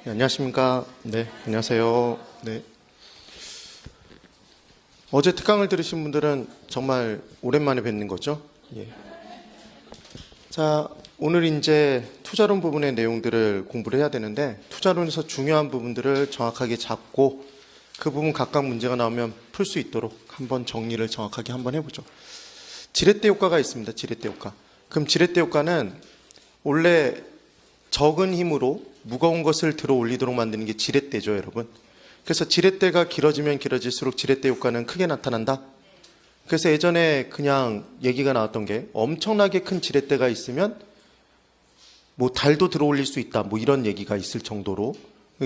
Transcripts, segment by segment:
네, 안녕하십니까. 네, 안녕하세요. 네. 어제 특강을 들으신 분들은 정말 오랜만에 뵙는 거죠. 예. 자, 오늘 이제 투자론 부분의 내용들을 공부를 해야 되는데, 투자론에서 중요한 부분들을 정확하게 잡고 그 부분 각각 문제가 나오면 풀 수 있도록 한번 정리를 정확하게 한번 해보죠. 지렛대 효과가 있습니다. 지렛대 효과. 그럼 지렛대 효과는 원래 적은 힘으로 무거운 것을 들어 올리도록 만드는 게 지렛대죠, 여러분. 그래서 지렛대가 길어지면 길어질수록 지렛대 효과는 크게 나타난다. 그래서 예전에 그냥 얘기가 나왔던 게 엄청나게 큰 지렛대가 있으면 뭐 달도 들어 올릴 수 있다, 뭐 이런 얘기가 있을 정도로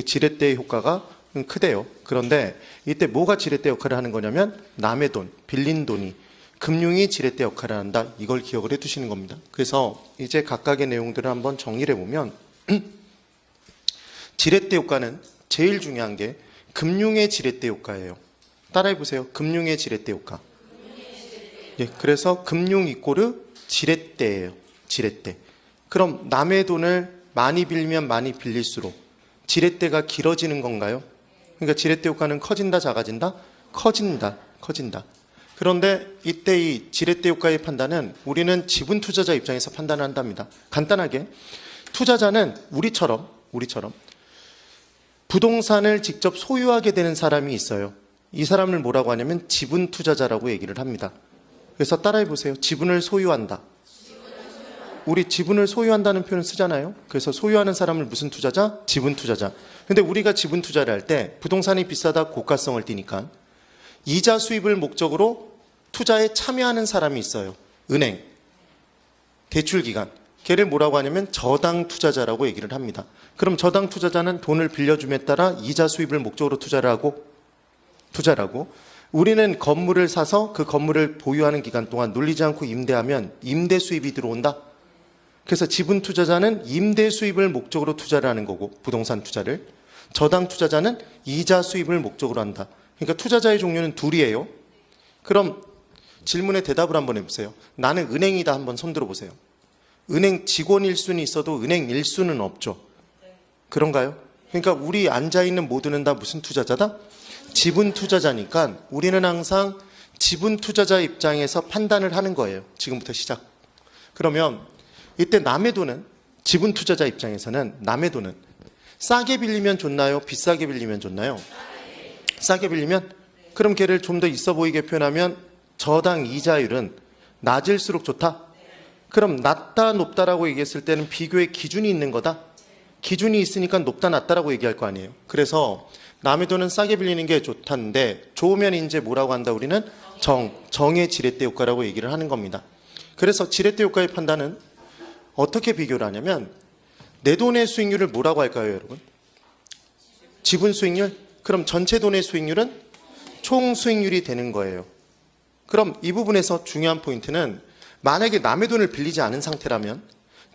지렛대의 효과가 크대요. 그런데 이때 뭐가 지렛대 역할을 하는 거냐면 남의 돈, 빌린 돈이 금융이 지렛대 역할을 한다. 이걸 기억을 해 두시는 겁니다. 그래서 이제 각각의 내용들을 한번 정리를 해보면 지렛대 효과는 제일 중요한 게 금융의 지렛대 효과예요. 따라해 보세요. 금융의 지렛대 효과. 예, 그래서 금융 이꼬르 지렛대예요. 지렛대. 그럼 남의 돈을 많이 빌리면 많이 빌릴수록 지렛대가 길어지는 건가요? 그러니까 지렛대 효과는 커진다, 작아진다? 커진다, 커진다. 그런데 이때 이 지렛대 효과의 판단은 우리는 지분 투자자 입장에서 판단을 한답니다. 간단하게 투자자는 우리처럼 부동산을 직접 소유하게 되는 사람이 있어요. 이 사람을 뭐라고 하냐면 지분 투자자라고 얘기를 합니다. 그래서 따라해 보세요. 지분을 소유한다. 우리 지분을 소유한다는 표현을 쓰잖아요. 그래서 소유하는 사람을 무슨 투자자? 지분 투자자. 근데 우리가 지분 투자를 할 때 부동산이 비싸다 고가성을 띠니까 이자 수입을 목적으로 투자에 참여하는 사람이 있어요. 은행, 대출기관. 걔를 뭐라고 하냐면 저당 투자자라고 얘기를 합니다. 그럼 저당 투자자는 돈을 빌려줌에 따라 이자 수입을 목적으로 투자를 하고 우리는 건물을 사서 그 건물을 보유하는 기간 동안 눌리지 않고 임대하면 임대 수입이 들어온다. 그래서 지분 투자자는 임대 수입을 목적으로 투자를 하는 거고 부동산 투자를 저당 투자자는 이자 수입을 목적으로 한다. 그러니까 투자자의 종류는 둘이에요. 그럼 질문에 대답을 한번 해보세요. 나는 은행이다 한번 손들어 보세요. 은행 직원 1수는 있어도 은행 1수는 없죠. 그런가요? 그러니까 우리 앉아있는 모두는 다 무슨 투자자다? 지분 투자자니까 우리는 항상 지분 투자자 입장에서 판단을 하는 거예요. 지금부터 시작. 그러면 이때 남의 돈은 지분 투자자 입장에서는 남의 돈은 싸게 빌리면 좋나요? 비싸게 빌리면 좋나요? 싸게 빌리면? 그럼 걔를 좀 더 있어 보이게 표현하면 저당 이자율은 낮을수록 좋다? 그럼 낮다 높다라고 얘기했을 때는 비교의 기준이 있는 거다? 기준이 있으니까 높다 낮다라고 얘기할 거 아니에요. 그래서 남의 돈은 싸게 빌리는 게 좋다는데 좋으면 이제 뭐라고 한다? 우리는 정의 지렛대 효과라고 얘기를 하는 겁니다. 그래서 지렛대 효과의 판단은 어떻게 비교를 하냐면 내 돈의 수익률을 뭐라고 할까요, 여러분? 지분 수익률? 그럼 전체 돈의 수익률은 총 수익률이 되는 거예요. 그럼 이 부분에서 중요한 포인트는 만약에 남의 돈을 빌리지 않은 상태라면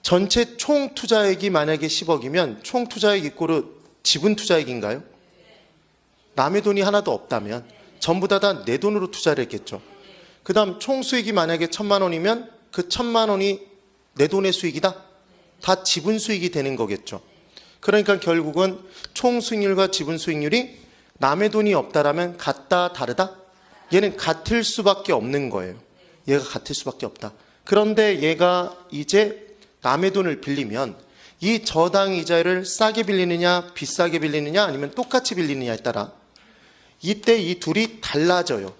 전체 총 투자액이 만약에 10억이면 총 투자액 이꼬르 지분 투자액인가요? 남의 돈이 하나도 없다면 전부 다 내 돈으로 투자를 했겠죠. 그 다음 총 수익이 만약에 1,000만 원이면 그 1,000만 원이 내 돈의 수익이다? 다 지분 수익이 되는 거겠죠. 그러니까 결국은 총 수익률과 지분 수익률이 남의 돈이 없다라면 같다, 다르다? 얘는 같을 수밖에 없는 거예요. 얘가 같을 수밖에 없다. 그런데 얘가 이제 남의 돈을 빌리면 이 저당 이자를 싸게 빌리느냐 비싸게 빌리느냐 아니면 똑같이 빌리느냐에 따라 이때 이 둘이 달라져요.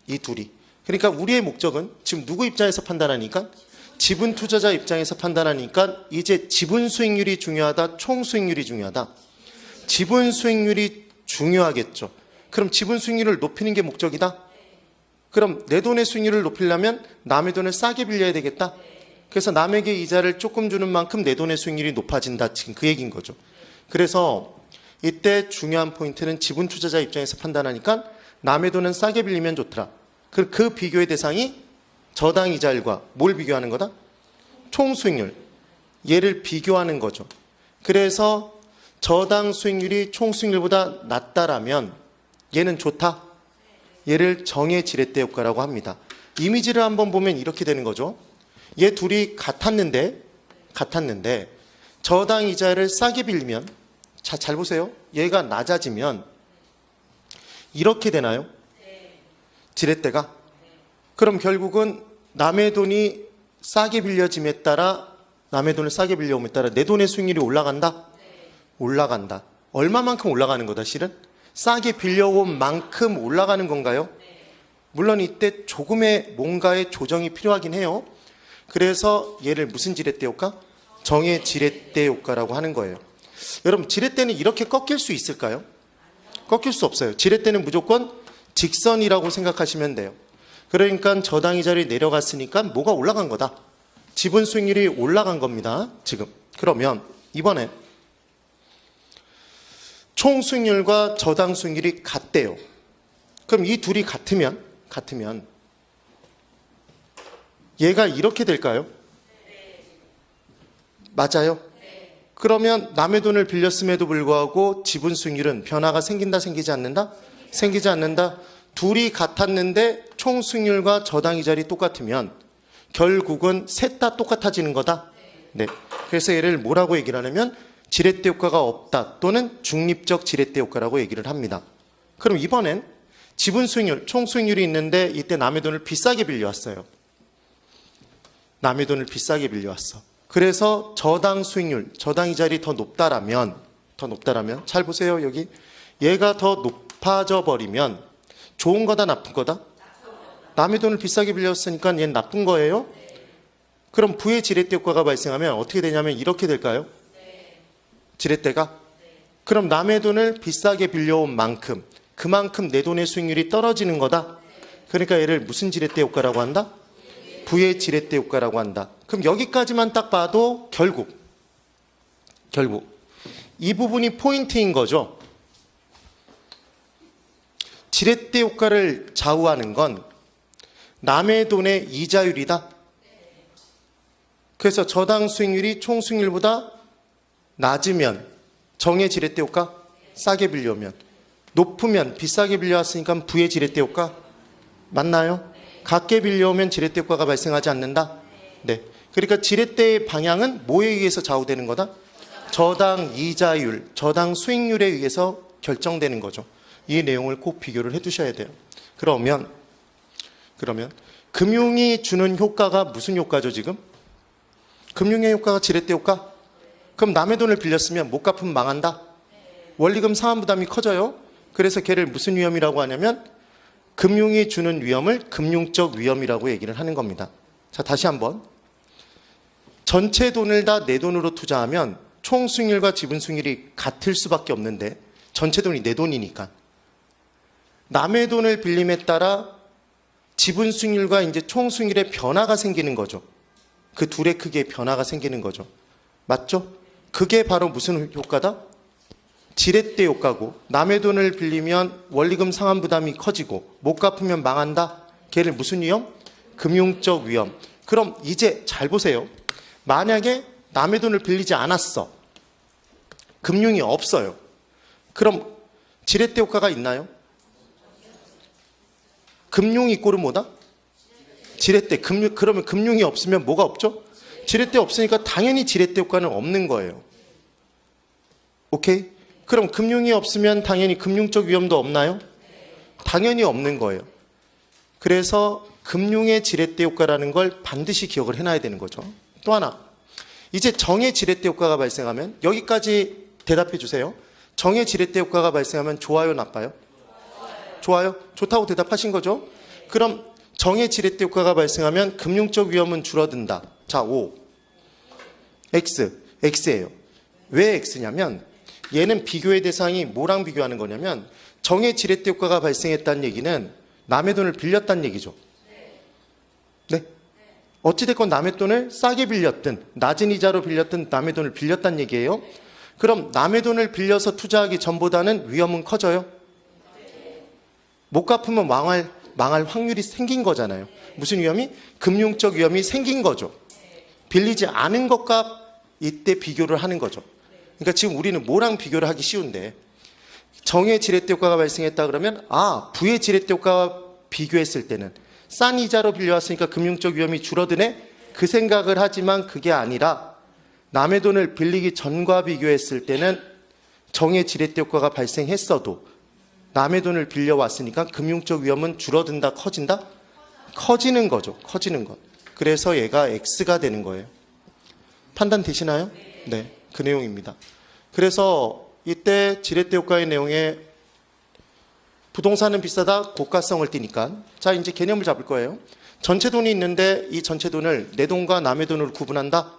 이 둘이. 그러니까 우리의 목적은 지금 누구 입장에서 판단하니까 지분 투자자 입장에서 판단하니까 이제 지분 수익률이 중요하다, 총 수익률이 중요하다. 지분 수익률이 중요하겠죠. 그럼 지분 수익률을 높이는 게 목적이다? 그럼 내 돈의 수익률을 높이려면 남의 돈을 싸게 빌려야 되겠다? 그래서 남에게 이자를 조금 주는 만큼 내 돈의 수익률이 높아진다. 지금 그 얘기인 거죠. 그래서 이때 중요한 포인트는 지분 투자자 입장에서 판단하니까 남의 돈은 싸게 빌리면 좋더라. 그 비교의 대상이 저당 이자율과 뭘 비교하는 거다? 총 수익률. 얘를 비교하는 거죠. 그래서 저당 수익률이 총 수익률보다 낮다라면 얘는 좋다. 얘를 정의 지렛대 효과라고 합니다. 이미지를 한번 보면 이렇게 되는 거죠. 얘 둘이 같았는데 저당 이자를 싸게 빌리면 자, 잘 보세요. 얘가 낮아지면 이렇게 되나요? 지렛대가? 그럼 결국은 남의 돈이 싸게 빌려짐에 따라 남의 돈을 싸게 빌려옴에 따라 내 돈의 수익률이 올라간다? 올라간다. 얼마만큼 올라가는 거다 실은? 싸게 빌려온 만큼 올라가는 건가요? 물론 이때 조금의 뭔가의 조정이 필요하긴 해요. 그래서 얘를 무슨 지렛대 효과? 정의 지렛대 효과라고 하는 거예요. 여러분, 지렛대는 이렇게 꺾일 수 있을까요? 꺾일 수 없어요. 지렛대는 무조건 직선이라고 생각하시면 돼요. 그러니까 저당이자율이 내려갔으니까 뭐가 올라간 거다. 지분 수익률이 올라간 겁니다. 지금. 그러면 이번에 총 수익률과 저당 수익률이 같대요. 그럼 이 둘이 같으면 얘가 이렇게 될까요? 맞아요? 그러면 남의 돈을 빌렸음에도 불구하고 지분 수익률은 변화가 생긴다, 생기지 않는다? 생기지 않는다. 둘이 같았는데 총 수익률과 저당이자율이 똑같으면 결국은 셋 다 똑같아지는 거다? 네. 그래서 얘를 뭐라고 얘기를 하냐면 지렛대 효과가 없다 또는 중립적 지렛대 효과라고 얘기를 합니다. 그럼 이번엔 지분 수익률, 총 수익률이 있는데 이때 남의 돈을 비싸게 빌려왔어요. 남의 돈을 비싸게 빌려왔어. 그래서 저당 수익률, 저당이자율이 더 높다라면 잘 보세요. 여기 얘가 더 높아져 버리면 좋은 거다 나쁜 거다? 남의 돈을 비싸게 빌렸으니까 얘는 나쁜 거예요? 그럼 부의 지렛대 효과가 발생하면 어떻게 되냐면 이렇게 될까요? 지렛대가? 그럼 남의 돈을 비싸게 빌려온 만큼 그만큼 내 돈의 수익률이 떨어지는 거다? 그러니까 얘를 무슨 지렛대 효과라고 한다? 부의 지렛대 효과라고 한다. 그럼 여기까지만 딱 봐도 결국 이 부분이 포인트인 거죠. 지렛대 효과를 좌우하는 건 남의 돈의 이자율이다. 그래서 저당 수익률이 총 수익률보다 낮으면 정의 지렛대 효과 싸게 빌려오면, 높으면 비싸게 빌려왔으니까 부의 지렛대 효과 맞나요? 같게 빌려오면 지렛대 효과가 발생하지 않는다. 네. 그러니까 지렛대의 방향은 뭐에 의해서 좌우되는 거다? 저당 이자율, 저당 수익률에 의해서 결정되는 거죠. 이 내용을 꼭 비교를 해두셔야 돼요. 그러면 금융이 주는 효과가 무슨 효과죠 지금? 금융의 효과가 지렛대 효과? 그럼 남의 돈을 빌렸으면 못 갚으면 망한다? 원리금 상환 부담이 커져요. 그래서 걔를 무슨 위험이라고 하냐면 금융이 주는 위험을 금융적 위험이라고 얘기를 하는 겁니다. 자, 다시 한번. 전체 돈을 다 내 돈으로 투자하면 총 수익률과 지분 수익률이 같을 수밖에 없는데 전체 돈이 내 돈이니까 남의 돈을 빌림에 따라 지분 수익률과 이제 총 수익률의 변화가 생기는 거죠. 그 둘의 크기의 변화가 생기는 거죠. 맞죠? 그게 바로 무슨 효과다? 지렛대 효과고, 남의 돈을 빌리면 원리금 상환 부담이 커지고 못 갚으면 망한다. 걔를 무슨 위험? 금융적 위험. 그럼 이제 잘 보세요. 만약에 남의 돈을 빌리지 않았어. 금융이 없어요. 그럼 지렛대 효과가 있나요? 금융이 이꼴은 뭐다? 지렛대. 그러면 금융이 없으면 뭐가 없죠? 지렛대 없으니까 당연히 지렛대 효과는 없는 거예요. 오케이? 그럼 금융이 없으면 당연히 금융적 위험도 없나요? 당연히 없는 거예요. 그래서 금융의 지렛대 효과라는 걸 반드시 기억을 해놔야 되는 거죠. 또 하나, 이제 정의 지렛대 효과가 발생하면, 여기까지 대답해 주세요. 정의 지렛대 효과가 발생하면 좋아요, 나빠요? 좋아요? 좋다고 대답하신 거죠? 그럼 정의 지렛대 효과가 발생하면 금융적 위험은 줄어든다. 자, 5. X예요. 왜 X냐면 얘는 비교의 대상이 뭐랑 비교하는 거냐면 정의 지렛대 효과가 발생했다는 얘기는 남의 돈을 빌렸다는 얘기죠. 네? 어찌됐건 남의 돈을 싸게 빌렸든 낮은 이자로 빌렸든 남의 돈을 빌렸다는 얘기예요. 그럼 남의 돈을 빌려서 투자하기 전보다는 위험은 커져요? 못 갚으면 망할 확률이 생긴 거잖아요. 무슨 위험이? 금융적 위험이 생긴 거죠. 빌리지 않은 것과 이때 비교를 하는 거죠. 그러니까 지금 우리는 뭐랑 비교를 하기 쉬운데, 정의 지렛대 효과가 발생했다 그러면 부의 지렛대 효과와 비교했을 때는 싼 이자로 빌려왔으니까 금융적 위험이 줄어드네? 그 생각을 하지만 그게 아니라 남의 돈을 빌리기 전과 비교했을 때는 정의 지렛대 효과가 발생했어도 남의 돈을 빌려왔으니까 금융적 위험은 줄어든다, 커진다? 커지는 거죠. 커지는 것. 그래서 얘가 X가 되는 거예요. 판단 되시나요? 네, 그 내용입니다. 그래서 이때 지렛대 효과의 내용에 부동산은 비싸다, 고가성을 띠니까 자, 이제 개념을 잡을 거예요. 전체 돈이 있는데 이 전체 돈을 내 돈과 남의 돈으로 구분한다?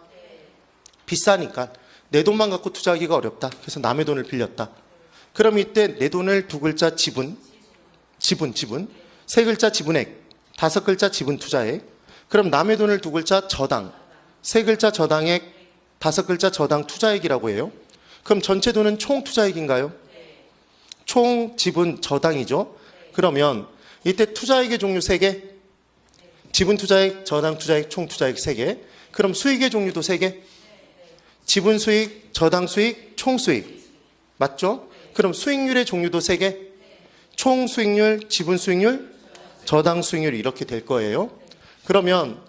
비싸니까 내 돈만 갖고 투자하기가 어렵다. 그래서 남의 돈을 빌렸다. 그럼 이때 내 돈을 두 글자 지분, 세 글자 지분액, 다섯 글자 지분 투자액, 그럼 남의 돈을 두 글자 저당, 세 글자 저당액, 다섯 글자 저당 투자액이라고 해요. 그럼 전체 돈은 총 투자액인가요? 총 지분 저당이죠. 그러면 이때 투자액의 종류 3개, 지분 투자액, 저당 투자액, 총 투자액 3개. 그럼 수익의 종류도 3개. 지분 수익, 저당 수익, 총 수익. 맞죠? 그럼 수익률의 종류도 3개. 총 수익률, 지분 수익률, 저당 수익률 이렇게 될 거예요. 그러면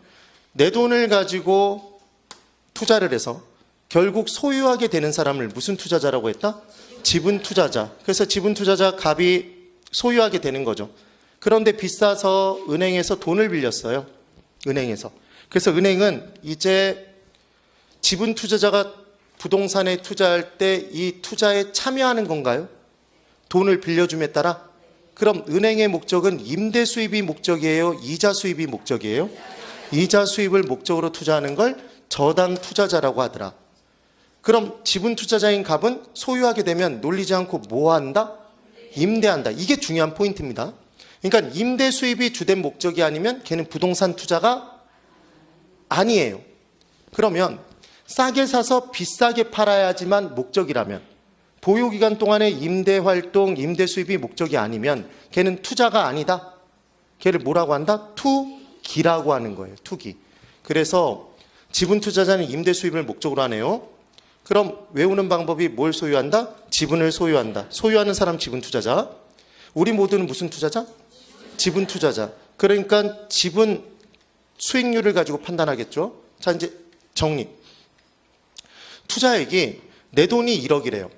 내 돈을 가지고 투자를 해서 결국 소유하게 되는 사람을 무슨 투자자라고 했다? 지분 투자자. 그래서 지분 투자자 갑이 소유하게 되는 거죠. 그런데 비싸서 은행에서 돈을 빌렸어요. 은행에서. 그래서 은행은 이제 지분 투자자가 부동산에 투자할 때 이 투자에 참여하는 건가요? 돈을 빌려줌에 따라? 그럼 은행의 목적은 임대 수입이 목적이에요? 이자 수입이 목적이에요? 이자 수입을 목적으로 투자하는 걸 저당 투자자라고 하더라. 그럼 지분 투자자인 갑은 소유하게 되면 놀리지 않고 뭐 한다? 임대한다. 이게 중요한 포인트입니다. 그러니까 임대 수입이 주된 목적이 아니면 걔는 부동산 투자가 아니에요. 그러면 싸게 사서 비싸게 팔아야지만 목적이라면, 보유기간 동안의 임대 활동, 임대 수입이 목적이 아니면 걔는 투자가 아니다. 걔를 뭐라고 한다? 투기라고 하는 거예요. 투기. 그래서 지분 투자자는 임대 수입을 목적으로 하네요. 그럼 외우는 방법이 뭘 소유한다? 지분을 소유한다. 소유하는 사람 지분 투자자. 우리 모두는 무슨 투자자? 지분 투자자. 그러니까 지분 수익률을 가지고 판단하겠죠. 자, 이제 정리. 투자액이 내 돈이 1억이래요.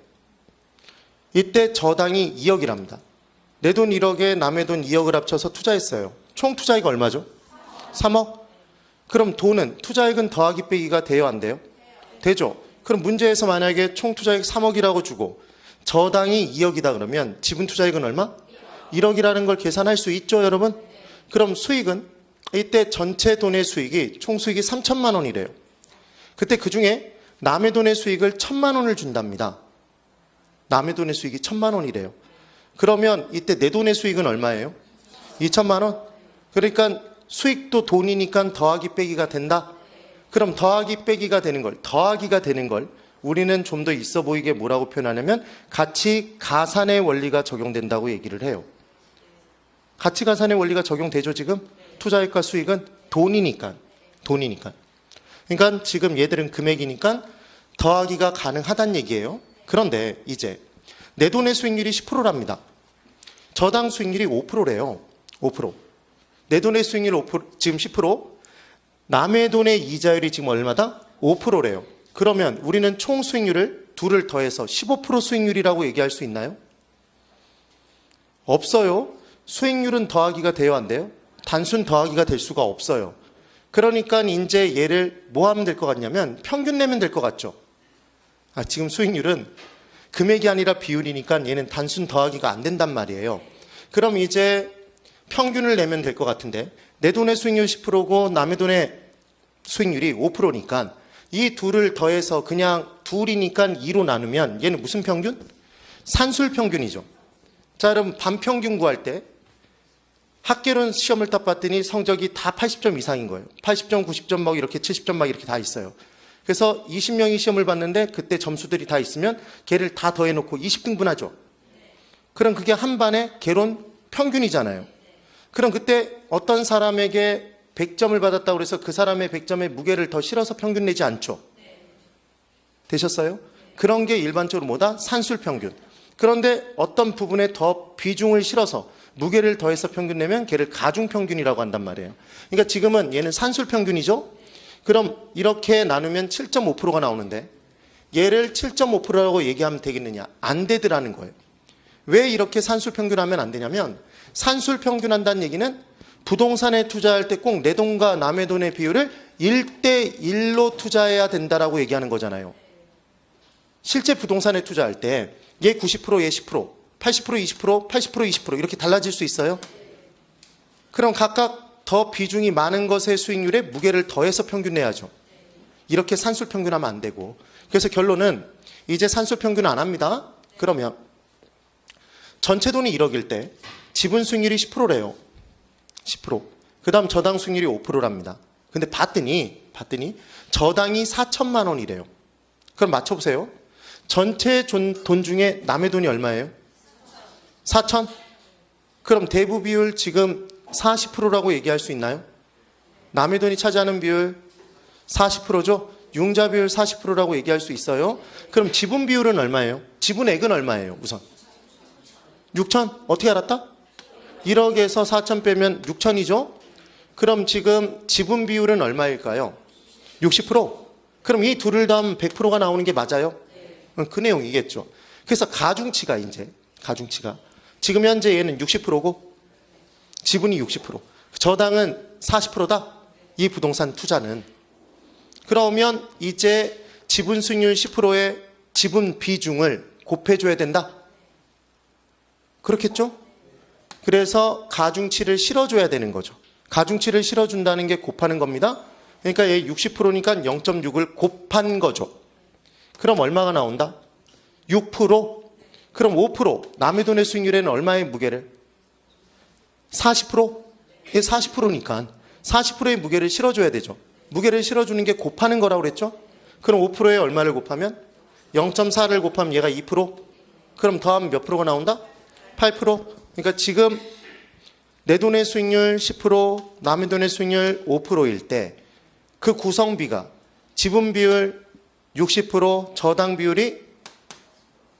이때 저당이 2억이랍니다. 내 돈 1억에 남의 돈 2억을 합쳐서 투자했어요. 총 투자액 얼마죠? 3억? 그럼 돈은, 투자액은 더하기 빼기가 돼요, 안 돼요? 되죠. 그럼 문제에서 만약에 총 투자액 3억이라고 주고 저당이 2억이다 그러면 지분 투자액은 얼마? 1억이라는 걸 계산할 수 있죠, 여러분? 그럼 수익은 이때 전체 돈의 수익이 총 수익이 3천만 원이래요. 그때 그중에 남의 돈의 수익을 1,000만 원을 준답니다. 남의 돈의 수익이 1,000만 원이래요. 그러면 이때 내 돈의 수익은 얼마예요? 2천만 원? 그러니까 수익도 돈이니까 더하기 빼기가 된다. 그럼 더하기 빼기가 되는 걸, 더하기가 되는 걸 우리는 좀 더 있어 보이게 뭐라고 표현하냐면 가치 가산의 원리가 적용된다고 얘기를 해요. 가치 가산의 원리가 적용되죠, 지금? 투자액과 수익은 돈이니까. 그러니까 지금 얘들은 금액이니까 더하기가 가능하다는 얘기예요. 그런데 이제 내 돈의 수익률이 10%랍니다. 저당 수익률이 5%래요. 5%. 내 돈의 수익률 5%, 지금 10%. 남의 돈의 이자율이 지금 얼마다? 5%래요. 그러면 우리는 총 수익률을 둘을 더해서 15% 수익률이라고 얘기할 수 있나요? 없어요. 수익률은 더하기가 돼요, 안 돼요? 단순 더하기가 될 수가 없어요. 그러니까 이제 얘를 뭐 하면 될 것 같냐면 평균 내면 될 것 같죠? 지금 수익률은 금액이 아니라 비율이니까 얘는 단순 더하기가 안 된단 말이에요. 그럼 이제 평균을 내면 될 것 같은데 내 돈의 수익률 10%고 남의 돈의 수익률이 5%니까 이 둘을 더해서 그냥 둘이니까 2로 나누면 얘는 무슨 평균? 산술 평균이죠. 자, 그럼 반평균 구할 때 학계론 시험을 딱 봤더니 성적이 다 80점 이상인 거예요. 80점, 90점 막 이렇게 70점 막 이렇게 다 있어요. 그래서 20명이 시험을 봤는데 그때 점수들이 다 있으면 걔를 다 더해놓고 20등분 하죠. 그럼 그게 한 반의 개론 평균이잖아요. 그럼 그때 어떤 사람에게 100점을 받았다고 해서 그 사람의 100점의 무게를 더 실어서 평균 내지 않죠. 되셨어요? 그런 게 일반적으로 뭐다? 산술 평균. 그런데 어떤 부분에 더 비중을 실어서 무게를 더해서 평균 내면 걔를 가중 평균이라고 한단 말이에요. 그러니까 지금은 얘는 산술 평균이죠. 그럼 이렇게 나누면 7.5%가 나오는데 얘를 7.5%라고 얘기하면 되겠느냐? 안 되더라는 거예요. 왜 이렇게 산술평균하면 안 되냐면 산술평균한다는 얘기는 부동산에 투자할 때 꼭 내 돈과 남의 돈의 비율을 1대1로 투자해야 된다라고 얘기하는 거잖아요. 실제 부동산에 투자할 때 얘 90%, 얘 10%, 80%, 20%, 80%, 20% 이렇게 달라질 수 있어요? 그럼 각각 더 비중이 많은 것의 수익률에 무게를 더해서 평균 내야죠. 이렇게 산술평균하면 안 되고, 그래서 결론은 이제 산술평균 안 합니다. 그러면 전체 돈이 1억일 때 지분 수익률이 10%래요. 10%. 그 다음 저당 수익률이 5%랍니다. 근데 봤더니 저당이 4천만 원이래요. 그럼 맞춰보세요. 전체 돈 중에 남의 돈이 얼마예요? 4천? 그럼 대부 비율 지금 40%라고 얘기할 수 있나요? 남의 돈이 차지하는 비율 40%죠? 융자 비율 40%라고 얘기할 수 있어요? 그럼 지분 비율은 얼마예요? 지분액은 얼마예요? 우선 6천? 어떻게 알았다? 1억에서 4천 빼면 6천이죠? 그럼 지금 지분 비율은 얼마일까요? 60%? 그럼 이 둘을 더하면 100%가 나오는 게 맞아요? 그 내용이겠죠. 그래서 가중치가 지금 현재 얘는 60%고 지분이 60%, 저당은 40%다. 이 부동산 투자는. 그러면 이제 지분 수익률 10%의 지분 비중을 곱해줘야 된다. 그렇겠죠? 그래서 가중치를 실어줘야 되는 거죠. 가중치를 실어준다는 게 곱하는 겁니다. 그러니까 얘 60%니까 0.6을 곱한 거죠. 그럼 얼마가 나온다? 6%? 그럼 5%? 남의 돈의 수익률에는 얼마의 무게를? 40%? 이게 40%니까 40%의 무게를 실어줘야 되죠. 무게를 실어주는 게 곱하는 거라고 그랬죠? 그럼 5%에 얼마를 곱하면? 0.4를 곱하면 얘가 2%? 그럼 더하면 몇 프로가 나온다? 8%? 그러니까 지금 내 돈의 수익률 10%, 남의 돈의 수익률 5%일 때 그 구성비가 지분 비율 60%, 저당 비율이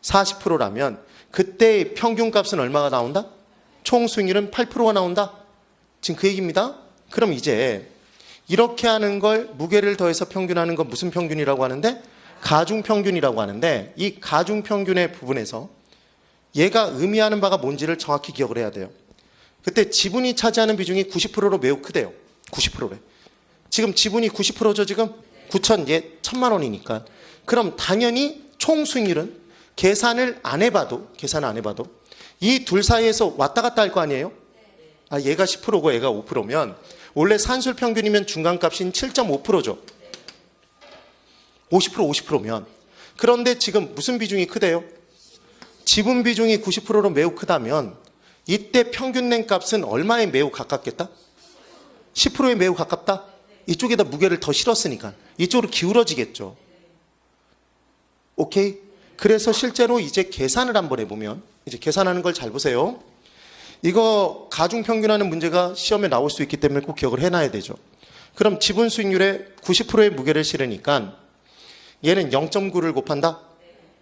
40%라면 그때의 평균값은 얼마가 나온다? 총 수익률은 8%가 나온다. 지금 그 얘기입니다. 그럼 이제 이렇게 하는 걸 무게를 더해서 평균하는 건 무슨 평균이라고 하는데? 가중평균이라고 하는데, 이 가중평균의 부분에서 얘가 의미하는 바가 뭔지를 정확히 기억을 해야 돼요. 그때 지분이 차지하는 비중이 90%로 매우 크대요. 90%래. 지금 지분이 90%죠 지금? 9천, 얘 1,000만 원이니까. 그럼 당연히 총 수익률은 계산을 안 해봐도 이 둘 사이에서 왔다 갔다 할 거 아니에요? 아, 얘가 10%고 얘가 5%면 원래 산술 평균이면 중간값인 7.5%죠. 50%면. 그런데 지금 무슨 비중이 크대요? 지분 비중이 90%로 매우 크다면 이때 평균 낸 값은 얼마에 매우 가깝겠다? 10%에 매우 가깝다? 이쪽에다 무게를 더 실었으니까 이쪽으로 기울어지겠죠. 오케이? 그래서 실제로 이제 계산을 한번 해보면, 이제 계산하는 걸 잘 보세요. 이거 가중평균하는 문제가 시험에 나올 수 있기 때문에 꼭 기억을 해놔야 되죠. 그럼 지분 수익률에 90%의 무게를 실으니까 얘는 0.9를 곱한다?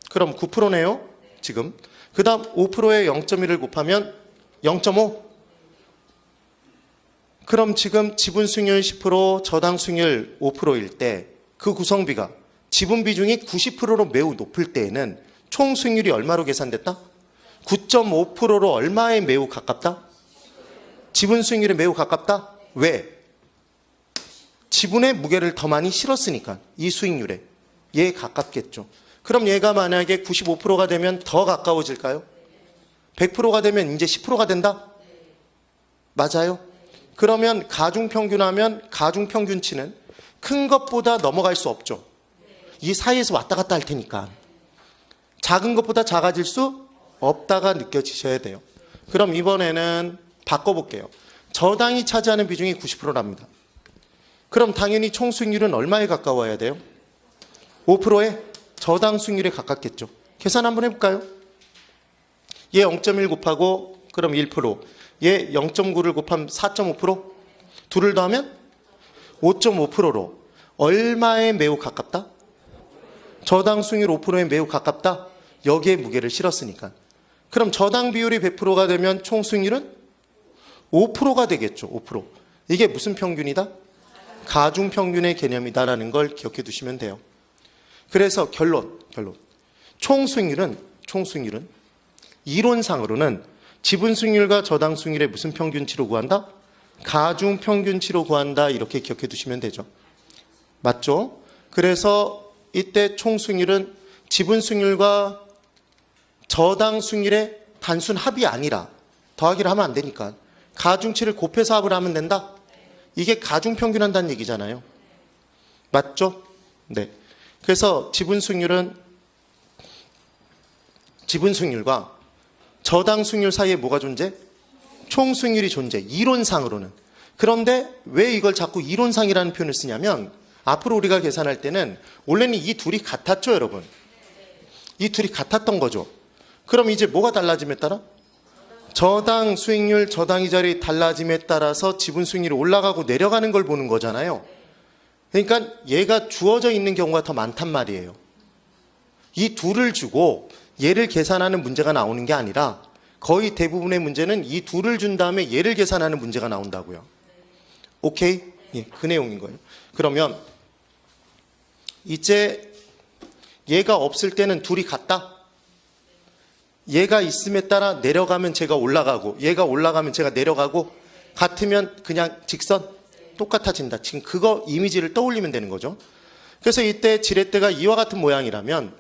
그럼 9%네요 지금. 그 다음 5%에 0.1을 곱하면 0.5? 그럼 지금 지분 수익률 10%, 저당 수익률 5%일 때 그 구성비가 지분 비중이 90%로 매우 높을 때에는 총 수익률이 얼마로 계산됐다? 9.5%로 얼마에 매우 가깝다? 지분 수익률에 매우 가깝다? 왜? 지분의 무게를 더 많이 실었으니까 이 수익률에. 얘에 가깝겠죠. 그럼 얘가 만약에 95%가 되면 더 가까워질까요? 100%가 되면 이제 10%가 된다? 맞아요? 그러면 가중평균하면 가중평균치는 큰 것보다 넘어갈 수 없죠. 이 사이에서 왔다 갔다 할 테니까. 작은 것보다 작아질 수 없다가 느껴지셔야 돼요. 그럼 이번에는 바꿔볼게요. 저당이 차지하는 비중이 90%랍니다. 그럼 당연히 총 수익률은 얼마에 가까워야 돼요? 5%에 저당 수익률에 가깝겠죠. 계산 한번 해볼까요? 얘 0.1 곱하고 그럼 1%, 얘 0.9를 곱하면 4.5%, 둘을 더하면 5.5%로 얼마에 매우 가깝다? 저당 수익률 5%에 매우 가깝다? 여기에 무게를 실었으니까. 그럼 저당 비율이 100%가 되면 총 수익률은 5%가 되겠죠. 5%. 이게 무슨 평균이다? 가중평균의 개념이다라는 걸 기억해 두시면 돼요. 그래서 결론. 총 수익률은 이론상으로는 지분 수익률과 저당 수익률의 무슨 평균치로 구한다? 가중 평균치로 구한다. 이렇게 기억해 두시면 되죠. 맞죠? 그래서 이때 총 수익률은 지분 수익률과 저당 수익률의 단순 합이 아니라 더하기를 하면 안 되니까 가중치를 곱해서 합을 하면 된다. 이게 가중 평균한다는 얘기잖아요. 맞죠? 네. 그래서 지분 수익률과 저당 수익률 사이에 뭐가 존재? 총 수익률이 존재. 이론상으로는. 그런데 왜 이걸 자꾸 이론상이라는 표현을 쓰냐면 앞으로 우리가 계산할 때는 원래는 이 둘이 같았죠, 여러분. 이 둘이 같았던 거죠. 그럼 이제 뭐가 달라짐에 따라? 저당 수익률, 저당 이자율이 달라짐에 따라서 지분 수익률이 올라가고 내려가는 걸 보는 거잖아요. 그러니까 얘가 주어져 있는 경우가 더 많단 말이에요. 이 둘을 주고 얘를 계산하는 문제가 나오는 게 아니라 거의 대부분의 문제는 이 둘을 준 다음에 얘를 계산하는 문제가 나온다고요. 오케이? 예, 그 내용인 거예요. 그러면 이제 얘가 없을 때는 둘이 같다? 얘가 있음에 따라 내려가면 제가 올라가고 얘가 올라가면 제가 내려가고 같으면 그냥 직선 똑같아진다. 지금 그거 이미지를 떠올리면 되는 거죠. 그래서 이때 지렛대가 이와 같은 모양이라면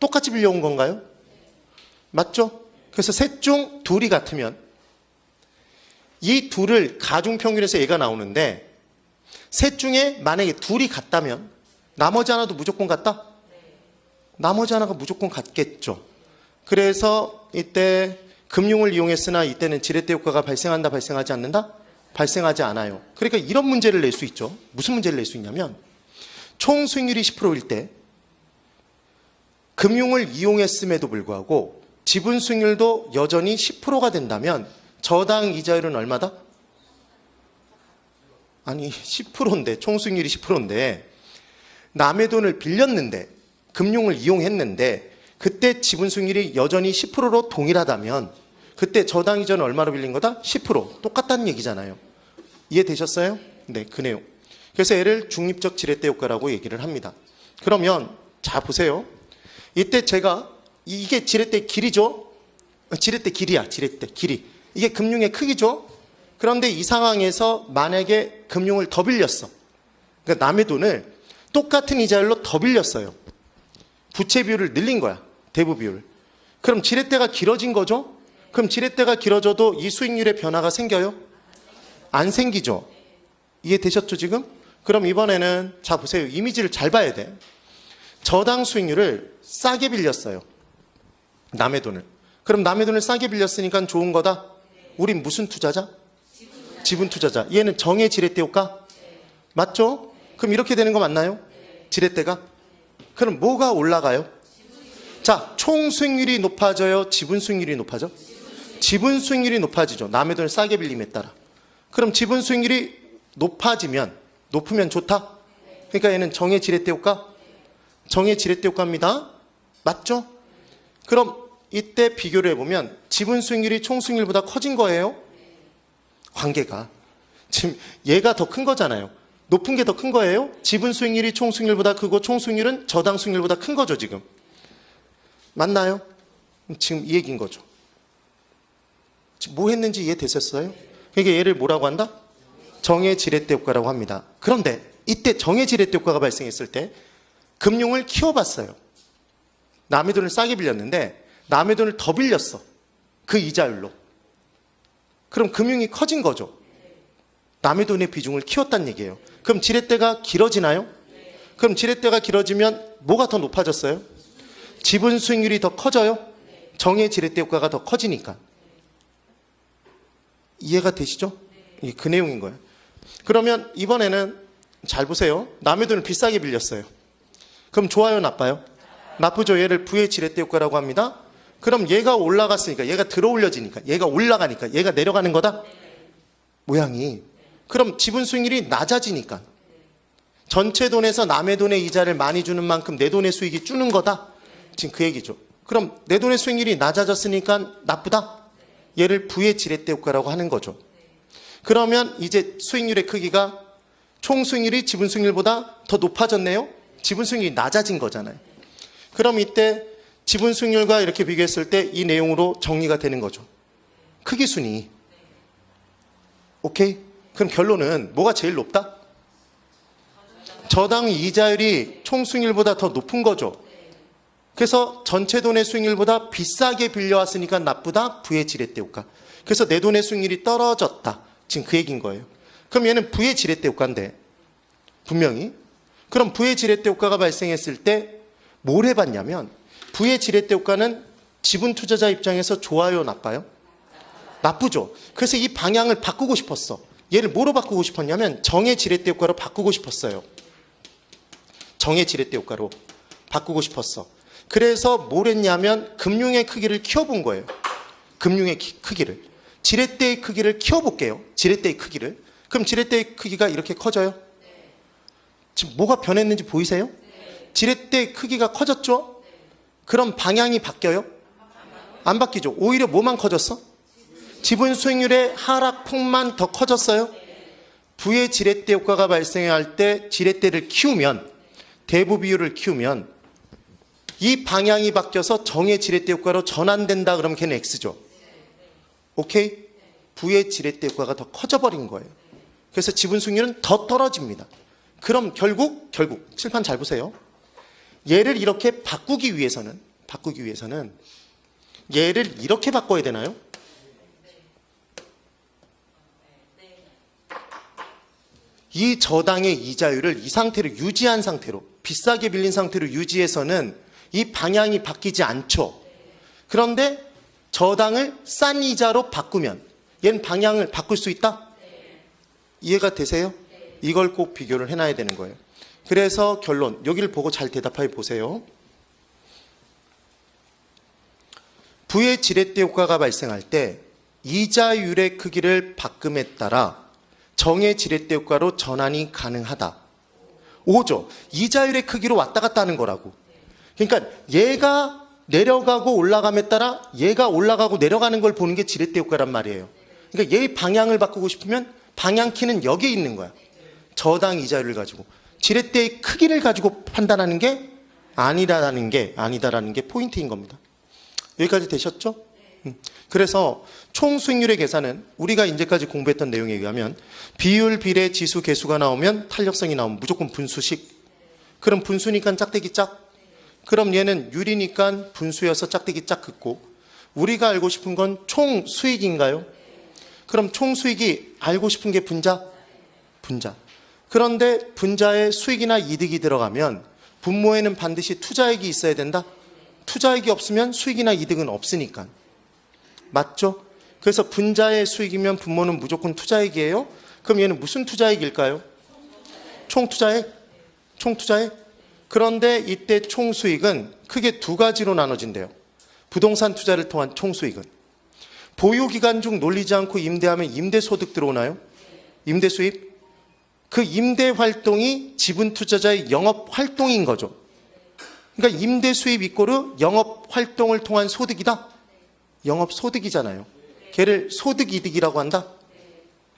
똑같이 빌려온 건가요? 맞죠? 그래서 셋 중 둘이 같으면 이 둘을 가중평균에서 얘가 나오는데 셋 중에 만약에 둘이 같다면 나머지 하나도 무조건 같다? 나머지 하나가 무조건 같겠죠. 그래서 이때 금융을 이용했으나 이때는 지렛대 효과가 발생한다, 발생하지 않는다? 발생하지 않아요. 그러니까 이런 문제를 낼 수 있죠. 무슨 문제를 낼 수 있냐면 총 수익률이 10%일 때 금융을 이용했음에도 불구하고 지분 수익률도 여전히 10%가 된다면 저당 이자율은 얼마다? 아니 10%인데 총 수익률이 10%인데 남의 돈을 빌렸는데 금융을 이용했는데 그때 지분 수익률이 여전히 10%로 동일하다면 그때 저당 이자는 얼마로 빌린 거다? 10%. 똑같다는 얘기잖아요. 이해되셨어요? 네, 그 내용. 그래서 얘를 중립적 지렛대 효과라고 얘기를 합니다. 그러면 자 보세요. 이때 제가 이게 지렛대 길이죠? 지렛대 길이야. 지렛대 길이. 이게 금융의 크기죠? 그런데 이 상황에서 만약에 금융을 더 빌렸어. 그러니까 남의 돈을 똑같은 이자율로 더 빌렸어요. 부채 비율을 늘린 거야. 대부 비율. 그럼 지렛대가 길어진 거죠? 그럼 지렛대가 길어져도 이 수익률의 변화가 생겨요? 안 생기죠? 이해되셨죠 지금? 그럼 이번에는 자 보세요. 이미지를 잘 봐야 돼. 저당 수익률을 싸게 빌렸어요. 남의 돈을. 그럼 남의 돈을 싸게 빌렸으니까 좋은 거다? 우린 무슨 투자자? 지분 투자자. 얘는 정의 지렛대 효과? 맞죠? 그럼 이렇게 되는 거 맞나요? 지렛대가? 그럼 뭐가 올라가요? 자, 총 수익률이 높아져요? 지분 수익률이 높아져? 지분 수익률이 높아지죠. 남의 돈을 싸게 빌림에 따라. 그럼 지분 수익률이 높으면 좋다? 그러니까 얘는 정의 지렛대 효과? 정의 지렛대 효과입니다. 맞죠? 그럼 이때 비교를 해보면 지분 수익률이 총 수익률보다 커진 거예요? 관계가. 지금 얘가 더 큰 거잖아요. 높은 게 더 큰 거예요? 지분 수익률이 총 수익률보다 크고 총 수익률은 저당 수익률보다 큰 거죠, 지금. 맞나요? 지금 이 얘기인 거죠. 지금 뭐 했는지 이해되셨어요? 그러니까 얘를 뭐라고 한다? 정의 지렛대 효과라고 합니다. 그런데 이때 정의 지렛대 효과가 발생했을 때 금융을 키워봤어요. 남의 돈을 싸게 빌렸는데 남의 돈을 더 빌렸어. 그 이자율로. 그럼 금융이 커진 거죠. 남의 돈의 비중을 키웠다는 얘기예요. 그럼 지렛대가 길어지나요? 그럼 지렛대가 길어지면 뭐가 더 높아졌어요? 지분 수익률이 더 커져요? 정의 지렛대 효과가 더 커지니까. 이해가 되시죠? 그 내용인 거예요. 그러면 이번에는 잘 보세요. 남의 돈을 비싸게 빌렸어요. 그럼 좋아요, 나빠요? 나쁘죠. 얘를 부의 지렛대 효과라고 합니다. 그럼 얘가 올라갔으니까, 얘가 들어올려지니까, 얘가 올라가니까, 얘가 내려가는 거다? 모양이. 그럼 지분 수익률이 낮아지니까. 전체 돈에서 남의 돈의 이자를 많이 주는 만큼 내 돈의 수익이 주는 거다? 지금 그 얘기죠. 그럼 내 돈의 수익률이 낮아졌으니까 나쁘다? 얘를 부의 지렛대 효과라고 하는 거죠. 그러면 이제 수익률의 크기가 총 수익률이 지분 수익률보다 더 높아졌네요? 지분 수익률이 낮아진 거잖아요. 그럼 이때 지분 수익률과 이렇게 비교했을 때 이 내용으로 정리가 되는 거죠. 크기 순위. 오케이? 그럼 결론은 뭐가 제일 높다? 저당 이자율이 총 수익률보다 더 높은 거죠. 그래서 전체 돈의 수익률보다 비싸게 빌려왔으니까 나쁘다? 부의 지렛대 효과. 그래서 내 돈의 수익률이 떨어졌다. 지금 그 얘기인 거예요. 그럼 얘는 부의 지렛대 효과인데 분명히. 그럼 부의 지렛대 효과가 발생했을 때 뭘 해봤냐면 부의 지렛대 효과는 지분 투자자 입장에서 좋아요, 나빠요? 나쁘죠. 그래서 이 방향을 바꾸고 싶었어. 얘를 뭐로 바꾸고 싶었냐면 정의 지렛대 효과로 바꾸고 싶었어요. 정의 지렛대 효과로 바꾸고 싶었어. 그래서 뭘 했냐면 금융의 크기를 키워본 거예요. 금융의 크기를. 지렛대의 크기를 키워볼게요. 지렛대의 크기를. 그럼 지렛대의 크기가 이렇게 커져요? 지금 뭐가 변했는지 보이세요? 지렛대의 크기가 커졌죠? 그럼 방향이 바뀌어요? 안 바뀌죠. 오히려 뭐만 커졌어? 지분 수익률의 하락폭만 더 커졌어요? 부의 지렛대 효과가 발생할 때 지렛대를 키우면, 대부 비율을 키우면 이 방향이 바뀌어서 정의 지렛대 효과로 전환된다 그러면 걔는 X죠. 오케이? 부의 지렛대 효과가 더 커져버린 거예요. 그래서 지분 수익률은 더 떨어집니다. 그럼 결국 칠판 잘 보세요. 얘를 이렇게 바꾸기 위해서는 얘를 이렇게 바꿔야 되나요? 이 저당의 이자율을 이 상태로 유지한 상태로, 비싸게 빌린 상태로 유지해서는 이 방향이 바뀌지 않죠. 그런데 저당을 싼 이자로 바꾸면 얘는 방향을 바꿀 수 있다? 이해가 되세요? 이걸 꼭 비교를 해놔야 되는 거예요. 그래서 결론, 여기를 보고 잘 대답해 보세요. 부의 지렛대 효과가 발생할 때 이자율의 크기를 바꿈에 따라 정의 지렛대 효과로 전환이 가능하다. 5죠. 이자율의 크기로 왔다 갔다 하는 거라고. 그러니까 얘가 내려가고 올라감에 따라 얘가 올라가고 내려가는 걸 보는 게 지렛대 효과란 말이에요. 그러니까 얘의 방향을 바꾸고 싶으면 방향키는 여기에 있는 거야. 저당 이자율을 가지고. 지렛대의 크기를 가지고 판단하는 게 아니다라는 게 포인트인 겁니다. 여기까지 되셨죠? 그래서 총 수익률의 계산은 우리가 이제까지 공부했던 내용에 의하면 비율, 비례, 지수, 개수가 나오면 탄력성이 나오면 무조건 분수식. 그럼 분수니까 짝대기 짝. 그럼 얘는 유리니까 분수여서 짝대기 짝 긋고, 우리가 알고 싶은 건 총 수익인가요? 그럼 총 수익이 알고 싶은 게 분자. 그런데 분자에 수익이나 이득이 들어가면 분모에는 반드시 투자액이 있어야 된다? 투자액이 없으면 수익이나 이득은 없으니까. 맞죠? 그래서 분자의 수익이면 분모는 무조건 투자액이에요? 그럼 얘는 무슨 투자액일까요? 총투자액? 그런데 이때 총수익은 크게 두 가지로 나눠진대요. 부동산 투자를 통한 총수익은. 보유기간 중 놀리지 않고 임대하면 임대소득 들어오나요? 임대수입? 그 임대활동이 지분투자자의 영업활동인 거죠. 그러니까 임대수입 이꼬르 영업활동을 통한 소득이다? 영업소득이잖아요. 걔를 소득이득이라고 한다?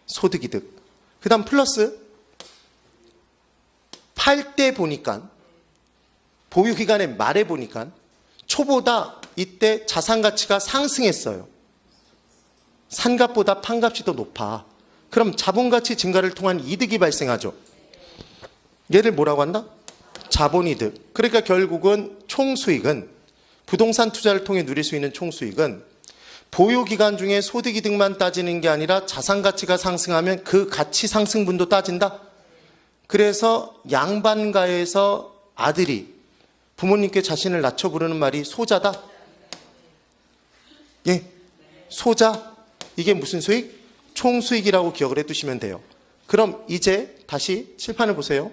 소득이득. 그 다음 플러스 팔 때 보니까, 보유기간의 말에 보니까 초보다 이때 자산가치가 상승했어요. 산값보다 판값이 더 높아. 그럼 자본가치 증가를 통한 이득이 발생하죠. 얘를 뭐라고 한다? 자본이득. 그러니까 결국은 총수익은, 부동산 투자를 통해 누릴 수 있는 총수익은 보유기간 중에 소득이득만 따지는 게 아니라 자산가치가 상승하면 그 가치 상승분도 따진다. 그래서 양반가에서 아들이 부모님께 자신을 낮춰 부르는 말이 소자다. 예, 소자. 이게 무슨 수익? 총수익이라고 기억을 해두시면 돼요. 그럼 이제 다시 칠판을 보세요.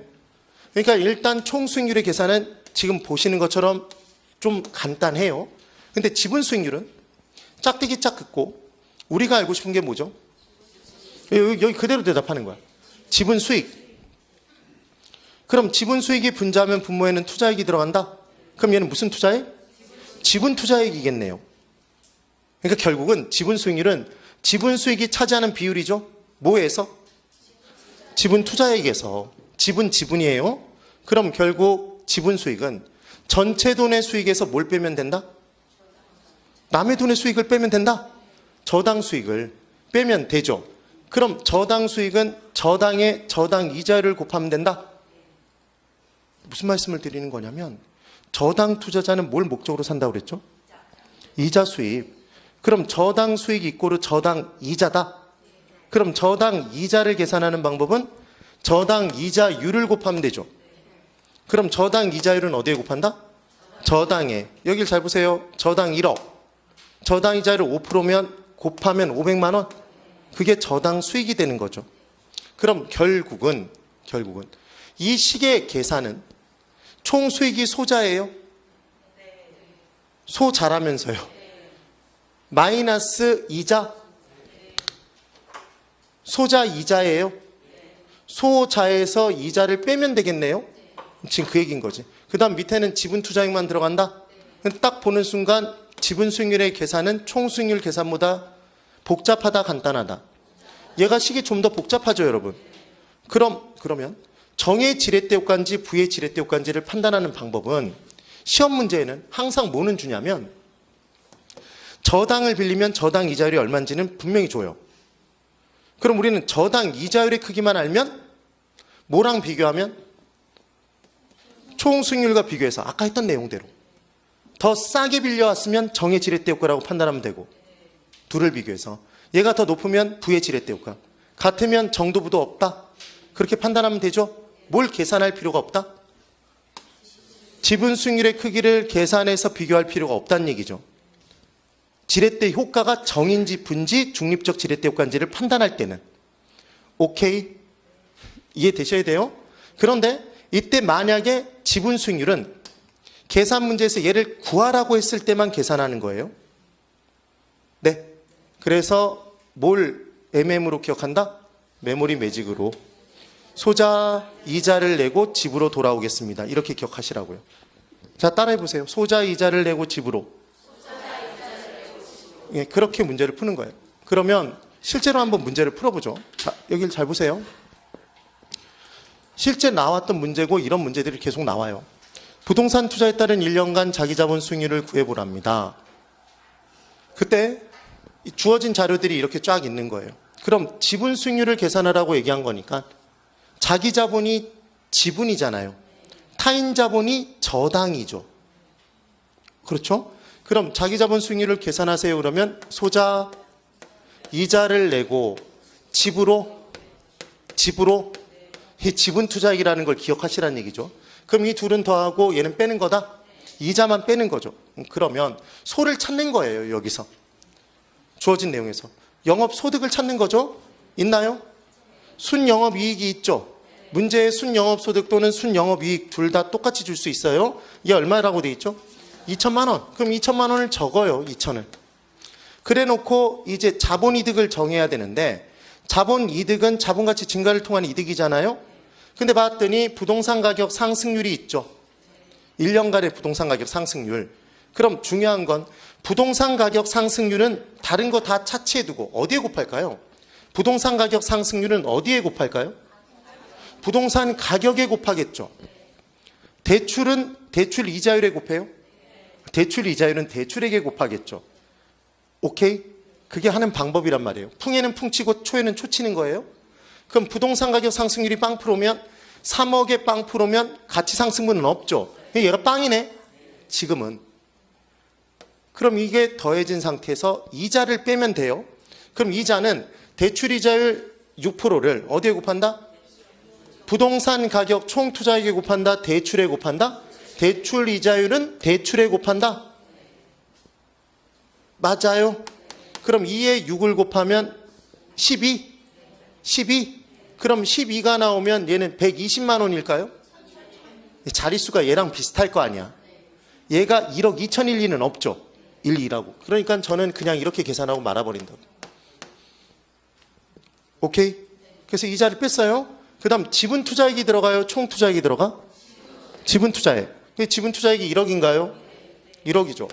그러니까 일단 총수익률의 계산은 지금 보시는 것처럼 좀 간단해요. 근데 지분 수익률은 짝대기 짝 긋고 우리가 알고 싶은 게 뭐죠? 여기 그대로 대답하는 거야. 지분 수익. 그럼 지분 수익이 분자하면 분모에는 투자액이 들어간다? 그럼 얘는 무슨 투자액? 지분 투자액이겠네요. 그러니까 결국은 지분 수익률은 지분 수익이 차지하는 비율이죠. 뭐에서? 지분 투자액에서. 지분이에요. 그럼 결국 지분 수익은 전체 돈의 수익에서 뭘 빼면 된다? 남의 돈의 수익을 빼면 된다? 저당 수익을 빼면 되죠. 그럼 저당 수익은 저당의 저당 이자율을 곱하면 된다? 무슨 말씀을 드리는 거냐면 저당 투자자는 뭘 목적으로 산다고 그랬죠? 이자 수입. 그럼 저당 수익 이꼬르 저당 이자다? 그럼 저당 이자를 계산하는 방법은 저당 이자율을 곱하면 되죠. 그럼 저당 이자율은 어디에 곱한다? 저당에. 여길 잘 보세요. 저당 1억. 저당 이자율 5%면 곱하면 500만 원. 그게 저당 수익이 되는 거죠. 그럼 결국은 이 식의 계산은 총 수익이 소자예요. 소자라면서요. 마이너스 이자. 소자 이자예요. 소자에서 이자를 빼면 되겠네요. 지금 그 얘기인 거지. 그 다음 밑에는 지분 투자액만 들어간다. 딱 보는 순간 지분 수익률의 계산은 총 수익률 계산보다 복잡하다 간단하다. 얘가 식이 좀 더 복잡하죠, 여러분. 그러면 정의 지렛대 효과인지 부의 지렛대 효과인지를 판단하는 방법은 시험 문제에는 항상 뭐는 주냐면 저당을 빌리면 저당 이자율이 얼마인지는 분명히 줘요. 그럼 우리는 저당 이자율의 크기만 알면 뭐랑 비교하면 총 수익률과 비교해서 아까 했던 내용대로 더 싸게 빌려왔으면 정의 지렛대 효과라고 판단하면 되고, 둘을 비교해서 얘가 더 높으면 부의 지렛대 효과, 같으면 정도부도 없다, 그렇게 판단하면 되죠. 뭘 계산할 필요가 없다? 지분 수익률의 크기를 계산해서 비교할 필요가 없다는 얘기죠. 지렛대 효과가 정인지 분지 중립적 지렛대 효과인지를 판단할 때는. 오케이? 이해되셔야 돼요. 그런데 이때 만약에 지분 수익률은 계산 문제에서 얘를 구하라고 했을 때만 계산하는 거예요. 네. 그래서 뭘 MM으로 기억한다? 메모리 매직으로. 소자 이자를 내고 집으로 돌아오겠습니다. 이렇게 기억하시라고요. 자, 따라해 보세요. 소자 이자를 내고 집으로. 예, 그렇게 문제를 푸는 거예요. 그러면 실제로 한번 문제를 풀어보죠. 자, 여기를 잘 보세요. 실제 나왔던 문제고 이런 문제들이 계속 나와요. 부동산 투자에 따른 1년간 자기자본 수익률을 구해보랍니다. 그때 주어진 자료들이 이렇게 쫙 있는 거예요. 그럼 지분 수익률을 계산하라고 얘기한 거니까 자기 자본이 지분이잖아요. 타인 자본이 저당이죠. 그렇죠? 그럼 자기 자본 수익률을 계산하세요. 그러면 소자 이자를 내고 집으로 이 지분 투자액이라는 걸 기억하시라는 얘기죠. 그럼 이 둘은 더하고 얘는 빼는 거다? 이자만 빼는 거죠. 그러면 소를 찾는 거예요. 여기서 주어진 내용에서 영업소득을 찾는 거죠. 있나요? 순영업이익이 있죠. 문제의 순영업소득 또는 순영업이익 둘 다 똑같이 줄 수 있어요. 이게 얼마라고 돼 있죠? 2천만 원. 그럼 2천만 원을 적어요. 2천을. 그래 놓고 이제 자본이득을 정해야 되는데, 자본이득은 자본가치 증가를 통한 이득이잖아요. 근데 봤더니 부동산 가격 상승률이 있죠. 1년간의 부동산 가격 상승률. 그럼 중요한 건 부동산 가격 상승률은 다른 거 다 차치해 두고 어디에 곱할까요? 부동산 가격 상승률은 어디에 곱할까요? 부동산 가격에 곱하겠죠. 대출은 대출 이자율에 곱해요? 대출 이자율은 대출액에 곱하겠죠. 오케이? 그게 하는 방법이란 말이에요. 풍에는 풍치고 초에는 초치는 거예요. 그럼 부동산 가격 상승률이 0%면 3억에 0%면 가치 상승분은 없죠. 얘가 빵이네. 지금은. 그럼 이게 더해진 상태에서 이자를 빼면 돼요. 그럼 이자는 대출 이자율 6%를 어디에 곱한다? 부동산 가격 총 투자액에 곱한다? 대출에 곱한다? 대출 이자율은 대출에 곱한다? 맞아요. 그럼 2에 6을 곱하면 12? 12? 그럼 12가 나오면 얘는 120만 원일까요? 자릿수가 얘랑 비슷할 거 아니야. 얘가 1억 2천일 리는 없죠. 1, 2라고. 그러니까 저는 그냥 이렇게 계산하고 말아버린다고. 오케이? 그래서 이자를 뺐어요. 그 다음 지분 투자액이 들어가요? 총 투자액이 들어가? 지분 투자액. 지분 투자액이 1억인가요? 1억이죠.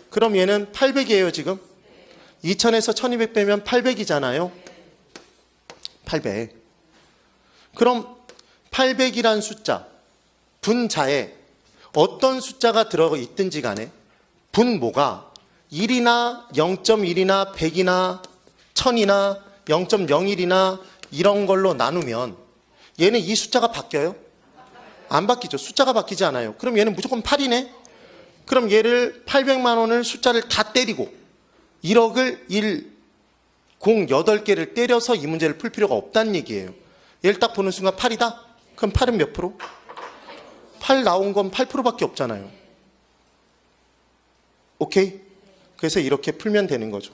그럼 얘는 800이에요, 지금. 2000에서 1200 빼면 800이잖아요. 800. 그럼 800이란 숫자, 분자에 어떤 숫자가 들어가 있든지 간에 분모가 1이나 0.1이나 100이나 1000이나 0.01이나 이런 걸로 나누면 얘는 이 숫자가 바뀌어요? 안 바뀌죠. 숫자가 바뀌지 않아요. 그럼 얘는 무조건 8이네? 그럼 얘를 800만 원을 숫자를 다 때리고 1억을 08개를 때려서 이 문제를 풀 필요가 없다는 얘기예요. 얘를 딱 보는 순간 8이다? 그럼 8은 몇 프로? 8 나온 건 8%밖에 없잖아요. 오케이? 그래서 이렇게 풀면 되는 거죠.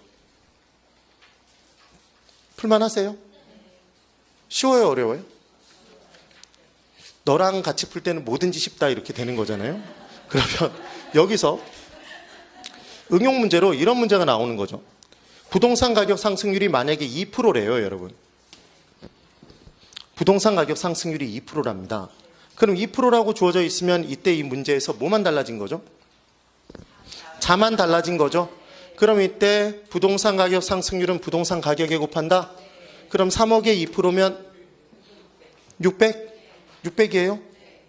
풀만하세요? 쉬워요? 어려워요? 너랑 같이 풀 때는 뭐든지 쉽다 이렇게 되는 거잖아요. 그러면 여기서 응용 문제로 이런 문제가 나오는 거죠. 부동산 가격 상승률이 만약에 2%래요, 여러분. 부동산 가격 상승률이 2%랍니다. 그럼 2%라고 주어져 있으면 이때 이 문제에서 뭐만 달라진 거죠? 자만 달라진 거죠. 그럼 이때 부동산 가격 상승률은 부동산 가격에 곱한다? 그럼 3억에 2%면 600? 600이에요?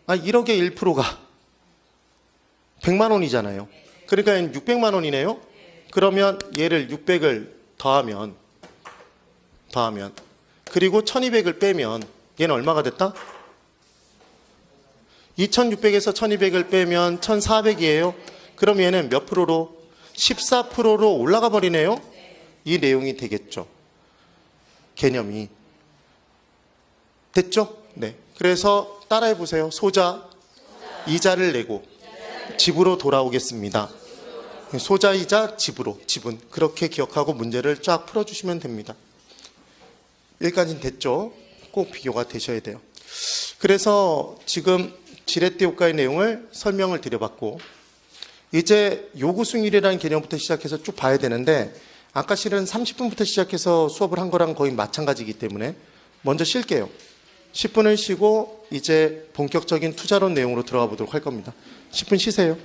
1억에 1%가 100만 원이잖아요. 그러니까 600만 원이네요. 그러면 얘를 600을 더하면 그리고 1200을 빼면 얘는 얼마가 됐다? 2600에서 1200을 빼면 1400이에요. 그럼 얘는 몇 프로로? 14%로 올라가 버리네요. 이 내용이 되겠죠. 개념이. 됐죠? 네. 그래서 따라해 보세요. 소자, 이자를 내고 집으로 돌아오겠습니다. 소자이자 집으로, 지분. 그렇게 기억하고 문제를 쫙 풀어주시면 됩니다. 여기까지는 됐죠? 꼭 비교가 되셔야 돼요. 그래서 지금 지렛대 효과의 내용을 설명을 드려봤고, 이제 요구승률이라는 개념부터 시작해서 쭉 봐야 되는데, 아까 실은 30분부터 시작해서 수업을 한 거랑 거의 마찬가지이기 때문에 먼저 쉴게요. 10분을 쉬고 이제 본격적인 투자론 내용으로 들어가 보도록 할 겁니다. 10분 쉬세요.